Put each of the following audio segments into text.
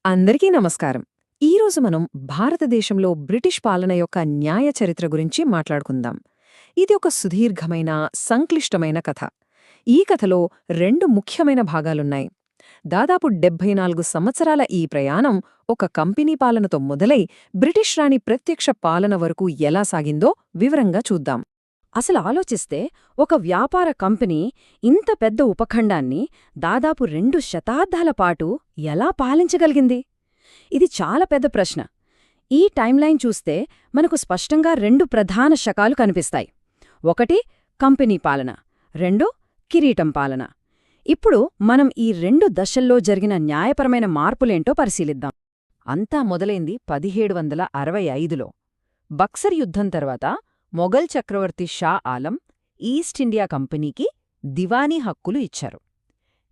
అందరికీ నమస్కారం. ఈరోజు మనం భారతదేశంలో బ్రిటిష్ పాలన యొక్క న్యాయ చరిత్ర గురించి మాట్లాడుకుందాం. ఇది ఒక సుదీర్ఘమైన, సంక్లిష్టమైన కథ. ఈ కథలో రెండు ముఖ్యమైన భాగాలున్నాయి. దాదాపు 74 సంవత్సరాల ఈ ప్రయాణం ఒక కంపెనీ పాలనతో మొదలై బ్రిటిష్ రాణి ప్రత్యక్ష పాలన వరకు ఎలా సాగిందో వివరంగా చూద్దాం. అసలు ఆలోచిస్తే ఒక వ్యాపార కంపెనీ ఇంత పెద్ద ఉపఖండాన్ని దాదాపు 2 శతాబ్దాల పాటు ఎలా పాలించగలిగింది? ఇది చాలా పెద్ద ప్రశ్న. ఈ టైంలైన్ చూస్తే మనకు స్పష్టంగా 2 ప్రధాన శకాలు కనిపిస్తాయి. ఒకటి కంపెనీ పాలన, రెండు కిరీటం పాలన. ఇప్పుడు మనం ఈ 2 దశల్లో జరిగిన న్యాయపరమైన మార్పులేంటో పరిశీలిద్దాం. అంతా మొదలైంది 1765లో. బక్సర్ యుద్ధం తర్వాత మొఘల్ చక్రవర్తి షా ఆలం ఈస్ట్ ఇండియా కంపెనీకి దివానీ హక్కులు ఇచ్చారు.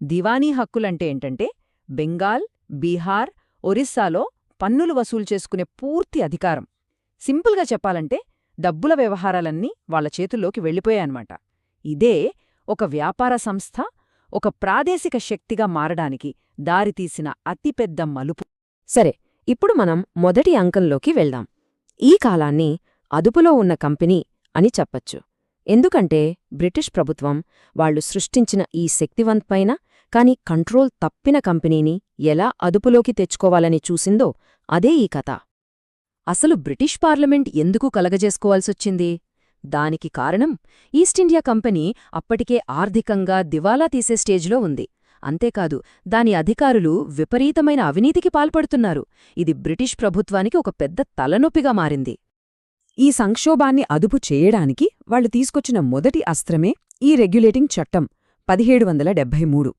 దివానీ హక్కులంటే ఏంటంటే బెంగాల్, బీహార్, ఒరిస్సాలో పన్నులు వసూలు చేసుకునే పూర్తి అధికారం. సింపుల్గా చెప్పాలంటే డబ్బుల వ్యవహారాలన్నీ వాళ్ల చేతుల్లోకి వెళ్ళిపోయాయన్నమాట. ఇదే ఒక వ్యాపార సంస్థ ఒక ప్రాదేశిక శక్తిగా మారడానికి దారితీసిన అతిపెద్ద మలుపు. సరే, ఇప్పుడు మనం మొదటి అంకంలోకి వెళ్దాం. ఈ కాలాన్ని అదుపులో ఉన్న కంపెనీ అని చెప్పచ్చు. ఎందుకంటే బ్రిటిష్ ప్రభుత్వం వాళ్లు సృష్టించిన ఈ శక్తివంతమైన కాని కంట్రోల్ తప్పిన కంపెనీని ఎలా అదుపులోకి తెచ్చుకోవాలని చూసిందో అదే ఈ కథ. అసలు బ్రిటిష్ పార్లమెంట్ ఎందుకు కలగజేసుకోవాల్సొచ్చింది? దానికి కారణం ఈస్టిండియా కంపెనీ అప్పటికే ఆర్థికంగా దివాలా తీసే స్టేజ్లో ఉంది. అంతేకాదు, దాని అధికారులు విపరీతమైన అవినీతికి పాల్పడుతున్నారు. ఇది బ్రిటిష్ ప్రభుత్వానికి ఒక పెద్ద తలనొప్పిగా మారింది. ఈ సంక్షోభాన్ని అదుపు చేయడానికి వాళ్లు తీసుకొచ్చిన మొదటి అస్త్రమే ఈ రెగ్యులేటింగ్ చట్టం 1773.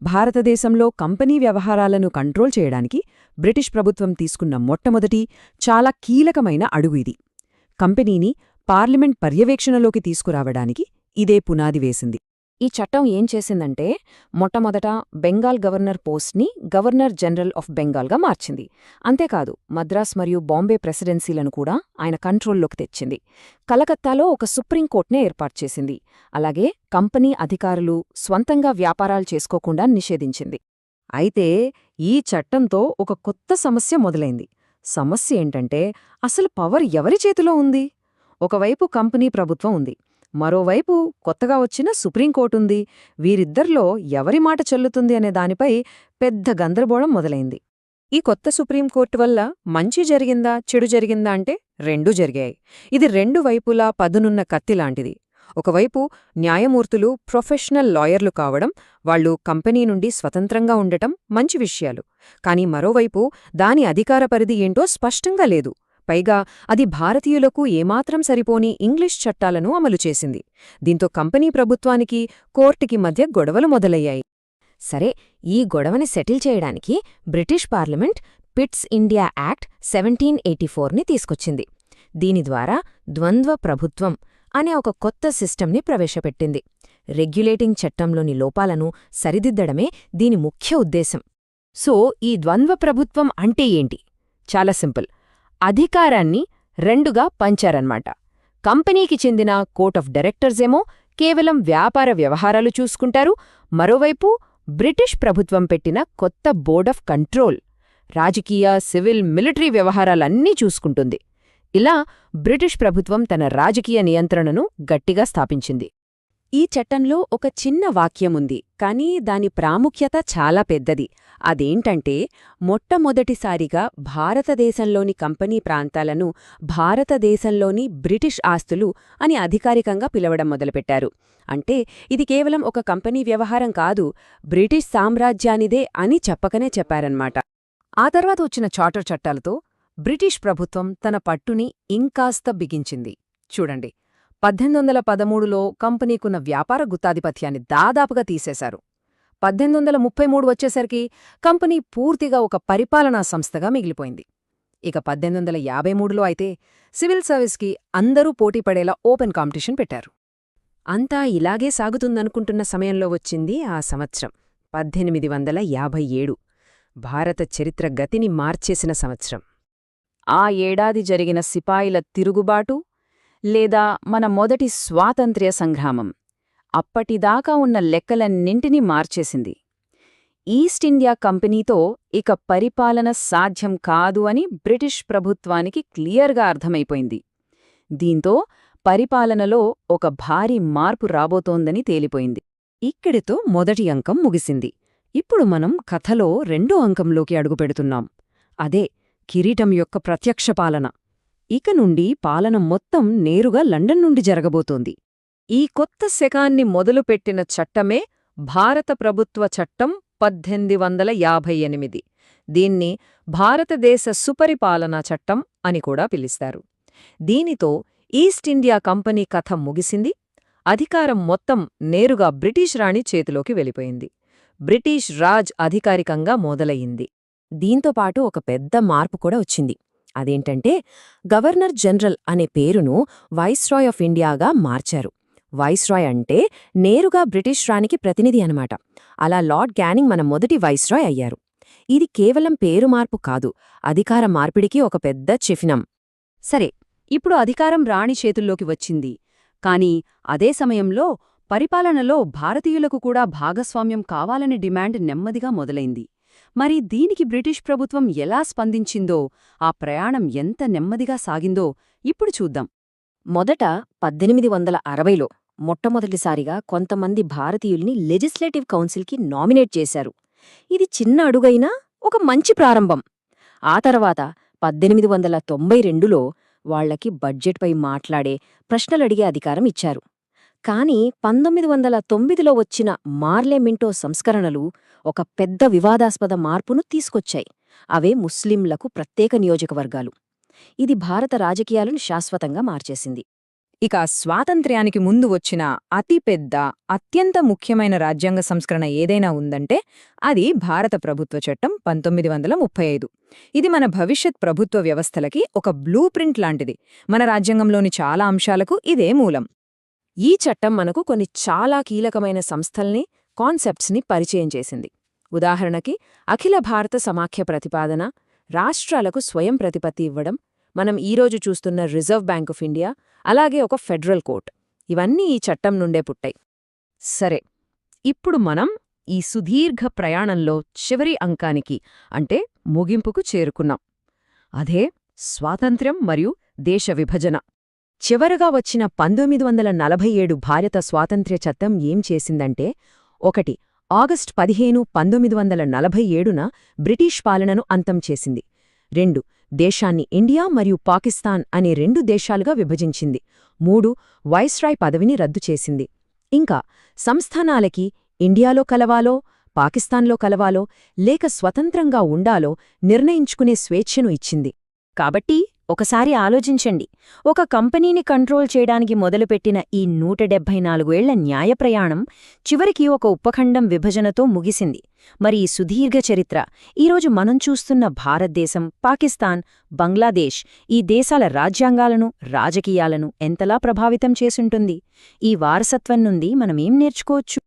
భారతదేశంలో కంపెనీ వ్యవహారాలను కంట్రోల్ చేయడానికి బ్రిటిష్ ప్రభుత్వం తీసుకున్న మొట్టమొదటి, చాలా కీలకమైన అడుగు ఇది. కంపెనీని పార్లమెంట్ పర్యవేక్షణలోకి తీసుకురావడానికి ఇదే పునాది వేసింది. ఈ చట్టం ఏం చేసిందంటే మొట్టమొదట బెంగాల్ గవర్నర్ పోస్ట్ని గవర్నర్ జనరల్ ఆఫ్ బెంగాల్గా మార్చింది. అంతేకాదు, మద్రాస్ మరియు బాంబే ప్రెసిడెన్సీలను కూడా ఆయన కంట్రోల్లోకి తెచ్చింది. కలకత్తాలో ఒక సుప్రీంకోర్టునే ఏర్పాటు చేసింది. అలాగే కంపెనీ అధికారులు స్వంతంగా వ్యాపారాలు చేసుకోకుండా నిషేధించింది. అయితే ఈ చట్టంతో ఒక కొత్త సమస్య మొదలైంది. సమస్య ఏంటంటే అసలు పవర్ ఎవరి చేతిలో ఉంది? ఒకవైపు కంపెనీ ప్రభుత్వం ఉంది, మరోవైపు కొత్తగా వచ్చిన సుప్రీంకోర్టుంది. వీరిద్దర్లో ఎవరి మాట చెల్లుతుంది అనే దానిపై పెద్ద గందరగోళం మొదలైంది. ఈ కొత్త సుప్రీంకోర్టు వల్ల మంచి జరిగిందా, చెడు జరిగిందా అంటే రెండూ జరిగాయి. ఇది రెండు వైపులా పదునున్న కత్తిలాంటిది. ఒకవైపు న్యాయమూర్తులు ప్రొఫెషనల్ లాయర్లు కావడం, వాళ్లు కంపెనీ నుండి స్వతంత్రంగా ఉండటం మంచి విషయాలు. కాని మరోవైపు దాని అధికార పరిధి ఏంటో స్పష్టంగా లేదు. పైగా అది భారతీయులకు ఏమాత్రం సరిపోని ఇంగ్లీష్ చట్టాలను అమలు చేసింది. దీంతో కంపెనీ ప్రభుత్వానికి కోర్టుకి మధ్య గొడవలు మొదలయ్యాయి. సరే, ఈ గొడవని సెటిల్ చేయడానికి British parliament Pitt's India Act 1784ని తీసుకొచ్చింది. దీని ద్వారా ద్వంద్వ ప్రభుత్వం అనే ఒక కొత్త సిస్టమ్ని ప్రవేశపెట్టింది. రెగ్యులేటింగ్ చట్టంలోని లోపాలను సరిదిద్దడమే దీని ముఖ్య ఉద్దేశం. సో ఈ ద్వంద్వ ప్రభుత్వం అంటే ఏంటి? చాలా సింపుల్. అధికారాన్ని రెండుగా పంచారన్మాట. కంపెనీకి చెందిన కోర్ట్ ఆఫ్ డైరెక్టర్సేమో కేవలం వ్యాపార వ్యవహారాలు చూసుకుంటారు. మరోవైపు బ్రిటిష్ ప్రభుత్వం పెట్టిన కొత్త బోర్డ్ ఆఫ్ కంట్రోల్ రాజకీయ, సివిల్, మిలిటరీ వ్యవహారాలన్నీ చూసుకుంటుంది. ఇలా బ్రిటిష్ ప్రభుత్వం తన రాజకీయ నియంత్రణను గట్టిగా స్థాపించింది. ఈ చట్టంలో ఒక చిన్న వాక్యముంది, కానీ దాని ప్రాముఖ్యత చాలా పెద్దది. అదేంటంటే మొట్టమొదటిసారిగా భారతదేశంలోని కంపెనీ ప్రాంతాలను భారతదేశంలోని బ్రిటిష్ ఆస్తులు అని అధికారికంగా పిలవడం మొదలుపెట్టారు. అంటే ఇది కేవలం ఒక కంపెనీ వ్యవహారం కాదు, బ్రిటిష్ సామ్రాజ్యానిదే అని చెప్పకనే చెప్పారన్నమాట. ఆ తర్వాత వచ్చిన చార్టర్ చట్టాలతో బ్రిటిష్ ప్రభుత్వం తన పట్టుని ఇంకాస్త బిగించింది. చూడండి, 1813లో కంపెనీకున్న వ్యాపార గుత్తాధిపత్యాన్ని దాదాపుగా తీసేశారు. 1833 వచ్చేసరికి కంపెనీ పూర్తిగా ఒక పరిపాలనా సంస్థగా మిగిలిపోయింది. ఇక 1853లో అయితే సివిల్ సర్వీస్కి అందరూ పోటీపడేలా ఓపెన్ కాంపిటీషన్ పెట్టారు. అంతా ఇలాగే సాగుతుందనుకుంటున్న సమయంలో వచ్చింది ఆ సంవత్సరం 1857. భారత చరిత్ర గతిని మార్చేసిన సంవత్సరం. ఆ ఏడాది జరిగిన సిపాయిల తిరుగుబాటు లేదా మన మొదటి స్వాతంత్ర్య సంగ్రామం అప్పటిదాకా ఉన్న లెక్కలన్నింటినీ మార్చేసింది. ఈస్ట్ ఇండియా కంపెనీతో ఇక పరిపాలన సాధ్యం కాదు అని బ్రిటిష్ ప్రభుత్వానికి క్లియర్గా అర్థమైపోయింది. దీంతో పరిపాలనలో ఒక భారీ మార్పు రాబోతోందని తేలిపోయింది. ఇక్కడితో మొదటి అంకం ముగిసింది. ఇప్పుడు మనం కథలో రెండో అంకంలోకి అడుగుపెడుతున్నాం. అదే కిరీటం యొక్క ప్రత్యక్ష పాలన. ఇక నుండి పాలన మొత్తం నేరుగా లండన్ నుండి జరగబోతోంది. ఈ కొత్త శకాన్ని మొదలుపెట్టిన చట్టమే భారత ప్రభుత్వ చట్టం 1858. దీన్ని భారతదేశ సుపరిపాలనా చట్టం అని కూడా పిలుస్తారు. దీనితో ఈస్ట్ ఇండియా కంపెనీ కథ ముగిసింది. అధికారం మొత్తం నేరుగా బ్రిటిష్ రాణి చేతిలోకి వెళ్ళిపోయింది. బ్రిటిష్ రాజ్ అధికారికంగా మొదలయింది. దీంతోపాటు ఒక పెద్ద మార్పు కూడా వచ్చింది. అదేంటంటే గవర్నర్ జనరల్ అనే పేరును వైస్రాయ్ ఆఫ్ ఇండియాగా మార్చారు. వైస్రాయ్ అంటే నేరుగా బ్రిటిష్ రాణికి ప్రతినిధి అనమాట. అలా లార్డ్ క్యానింగ్ మన మొదటి వైస్రాయ్ అయ్యారు. ఇది కేవలం పేరు మార్పు కాదు, అధికార మార్పిడికి ఒక పెద్ద చిహ్నం. సరే, ఇప్పుడు అధికారం రాణి చేతుల్లోకి వచ్చింది. కానీ అదే సమయంలో పరిపాలనలో భారతీయులకు కూడా భాగస్వామ్యం కావాలనే డిమాండ్ నెమ్మదిగా మొదలైంది. మరి దీనికి బ్రిటిష్ ప్రభుత్వం ఎలా స్పందించిందో, ఆ ప్రయాణం ఎంత నెమ్మదిగా సాగిందో ఇప్పుడు చూద్దాం. మొదట 1860లో మొట్టమొదటిసారిగా కొంతమంది భారతీయుల్ని లెజిస్లేటివ్ కౌన్సిల్కి నామినేట్ చేశారు. ఇది చిన్న అడుగైనా ఒక మంచి ప్రారంభం. ఆ తర్వాత 1892లో వాళ్లకి బడ్జెట్పై మాట్లాడే, ప్రశ్నలడిగే అధికారం ఇచ్చారు. కానీ 1909లో వచ్చిన మార్లే మింటో సంస్కరణలు ఒక పెద్ద వివాదాస్పద మార్పును తీసుకొచ్చాయి. అవే ముస్లింలకు ప్రత్యేక నియోజకవర్గాలు. ఇది భారత రాజకీయాలను శాశ్వతంగా మార్చేసింది. ఇక స్వాతంత్ర్యానికి ముందు వచ్చిన అతిపెద్ద, అత్యంత ముఖ్యమైన రాజ్యాంగ సంస్కరణ ఏదైనా ఉందంటే అది భారత ప్రభుత్వ చట్టం 1935. ఇది మన భవిష్యత్ ప్రభుత్వ వ్యవస్థలకి ఒక బ్లూ ప్రింట్ లాంటిది. మన రాజ్యాంగంలోని చాలా అంశాలకు ఇదే మూలం. ఈ చట్టం మనకు కొన్ని చాలా కీలకమైన సంస్థల్ని, కాన్సెప్ట్స్ని పరిచయం చేసింది. ఉదాహరణకి అఖిల భారత సమాఖ్య ప్రతిపాదన, రాష్ట్రాలకు స్వయం ప్రతిపత్తి ఇవ్వడం, మనం ఈరోజు చూస్తున్న రిజర్వ్ బ్యాంక్ ఆఫ్ ఇండియా, అలాగే ఒక ఫెడరల్ కోర్ట్, ఇవన్నీ ఈ చట్టం నుండే పుట్టాయి. సరే, ఇప్పుడు మనం ఈ సుదీర్ఘ ప్రయాణంలో చివరి అంకానికి అంటే ముగింపుకు చేరుకున్నాం. అదే స్వాతంత్ర్యం మరియు దేశ విభజన. చివరగా వచ్చిన 1947 భారత స్వాతంత్ర్య చట్టం ఏం చేసిందంటే, 1. ఆగస్టు 15, 1947న బ్రిటిష్ పాలనను అంతం చేసింది. 2. దేశాన్ని ఇండియా మరియు పాకిస్తాన్ అనే 2 దేశాలుగా విభజించింది. 3. వైస్రాయ్ పదవిని రద్దు చేసింది. ఇంకా సంస్థానాలకి ఇండియాలో కలవాలో, పాకిస్తాన్లో కలవాలో, లేక స్వతంత్రంగా ఉండాలో నిర్ణయించుకునే స్వేచ్ఛను ఇచ్చింది. కాబట్టి ఒకసారి ఆలోచించండి, ఒక కంపెనీని కంట్రోల్ చేయడానికి మొదలుపెట్టిన ఈ 174 ఏళ్ల న్యాయ ప్రయాణం చివరికి ఒక ఉపఖండం విభజనతో ముగిసింది. మరి ఈ సుదీర్ఘ చరిత్ర ఈరోజు మనం చూస్తున్న భారతదేశం, పాకిస్తాన్, బంగ్లాదేశ్ ఈ దేశాల రాజ్యాంగాలను, రాజకీయాలను ఎంతలా ప్రభావితం చేసుంటుంది? ఈ వారసత్వం నుండి మనమేం నేర్చుకోవచ్చు?